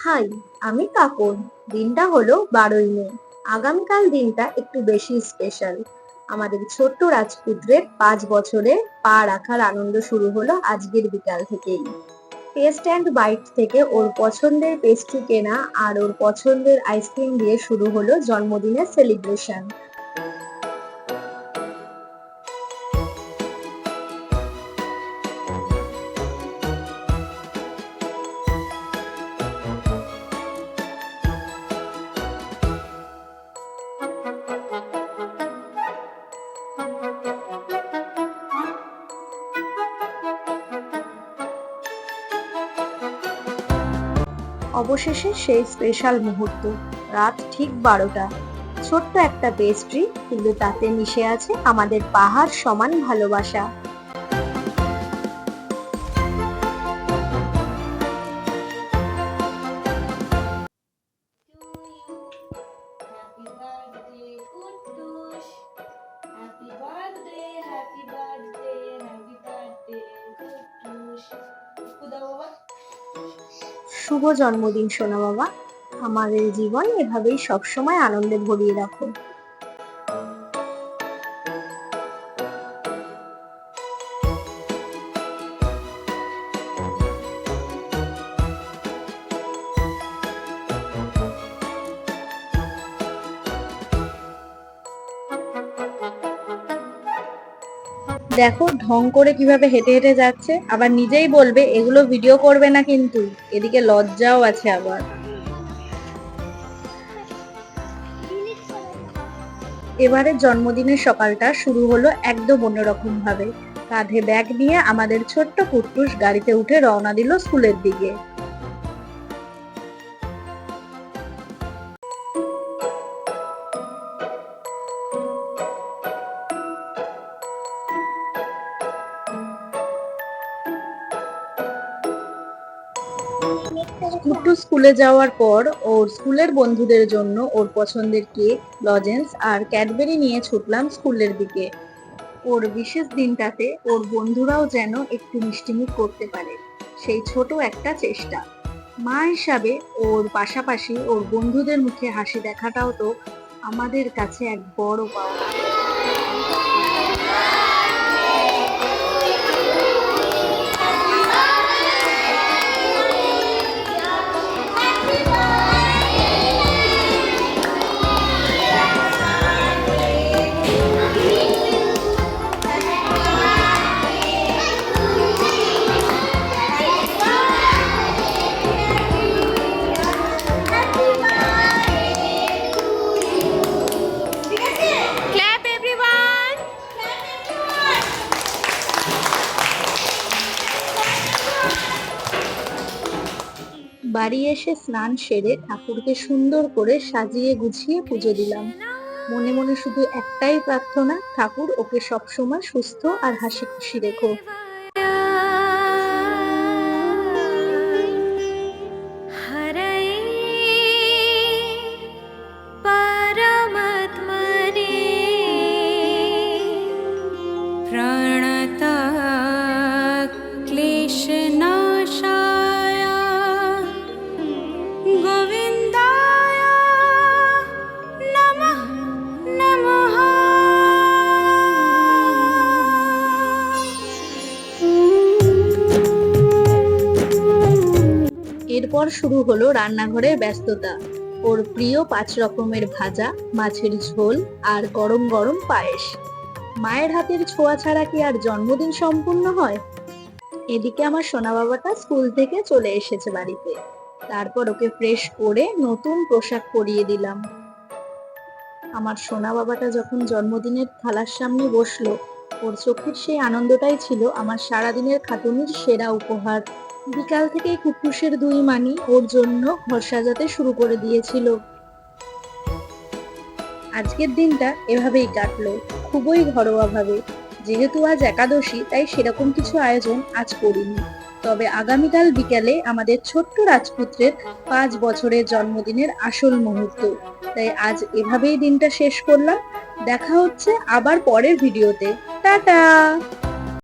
High, আমি কাকন। দিনটা হলো 12ই মে। আগামীকাল দিনটা একটু বেশি স্পেশাল। আমাদের ছোট্ট রাজপুত্রের 5 বছরে পা রাখার আনন্দ শুরু হলো আজকের বিকাল থেকেই। টেস্ট অ্যান্ড বাইট থেকে ওর পছন্দের পেস্ট্রি কেনা আর ওর পছন্দের আইসক্রিম দিয়ে শুরু হলো জন্মদিনের সেলিব্রেশন। অবশেষে সেই স্পেশাল মুহূর্ত। রাত ঠিক 12টা। ছোট্ট একটা পেস্ট্রি, কিন্তু তাতে মিশে আছে আমাদের পাহাড় সমান ভালোবাসা। Happy birthday, Kuttush. Happy birthday, happy birthday, happy birthday, Kuttush. Kuda baba. শুভ জন্মদিন সোনা বাবা। আমাদের জীবন এভাবেই সবসময় আনন্দে ভরিয়ে রাখো। দেখো ঢং করে কিভাবে হেঁটে হেঁটে যাচ্ছে, আবার নিজেই বলবে এগুলো ভিডিও করবে না, কিন্তু এদিকে লজ্জাও আছে আবার। এবারের জন্মদিনের সকালটা শুরু হলো একদম অন্যরকম ভাবে। কাঁধে ব্যাগ নিয়ে আমাদের ছোট্ট কুট্টুস গাড়িতে উঠে রওনা দিল স্কুলের দিকে। কুট্টু স্কুলে যাওয়ার পর ওর স্কুলের বন্ধুদের জন্য ওর পছন্দের কেক, লজেন্স আর ক্যাডবেরি নিয়ে ছুটলাম স্কুলের দিকে। ওর বিশেষ দিনটাতে ওর বন্ধুরাও যেন একটু মিষ্টিমুখ করতে পারে, সেই ছোট একটা চেষ্টা। মা হিসাবে ওর পাশাপাশি ওর বন্ধুদের মুখে হাসি দেখাটাও তো আমাদের কাছে এক বড় পাওনা। Clap everyone. বাড়ি এসে স্নান সেরে ঠাকুরকে সুন্দর করে সাজিয়ে গুছিয়ে পুজো দিলাম। মনে মনে শুধু একটাই প্রার্থনা, ঠাকুর ওকে সবসময় সুস্থ আর হাসি খুশি রেখো। हरये परमात्मने प्रणतः क्लेशनाशाय गोविन्दाय नमः नमः। এরপর শুরু হলো রান্নাঘরের ব্যস্ততা। ওর প্রিয় 5 রকমের ভাজা, মাছের ঝোল আর গরম গরম পায়েস। মায়ের হাতের ছোঁয়া ছাড়া কি আর জন্মদিন সম্পূর্ণ হয়? এদিকে আমার সোনা বাবাটা স্কুল থেকে চলে এসেছে বাড়িতে। তারপর ওকে ফ্রেশ করে নতুন পোশাক পরিয়ে দিলাম। আমার সোনা বাবাটা যখন জন্মদিনের থালার সামনে বসলো, ওর চোখের সেই আনন্দটাই ছিল আমার সারাদিনের খাটুনির সেরা উপহার। বিকাল থেকেই কুট্টুসের 2 মানি ওর জন্য ঘর সাজাতে শুরু করে দিয়েছিল। আজকের দিনটা এভাবেই কাটলো, খুবই ঘরোয়া ভাবে। যেহেতু আজ একাদশী, তাই সেরকম কিছু আয়োজন আজ করিনি। তবে আগামীকাল বিকালে আমাদের ছোট্ট রাজপুত্রের 5 বছরের জন্মদিনের আসল মুহূর্ত, তাই আজ এভাবেই দিনটা শেষ করলাম। দেখা হচ্ছে আবার পরের ভিডিওতে। টাটা।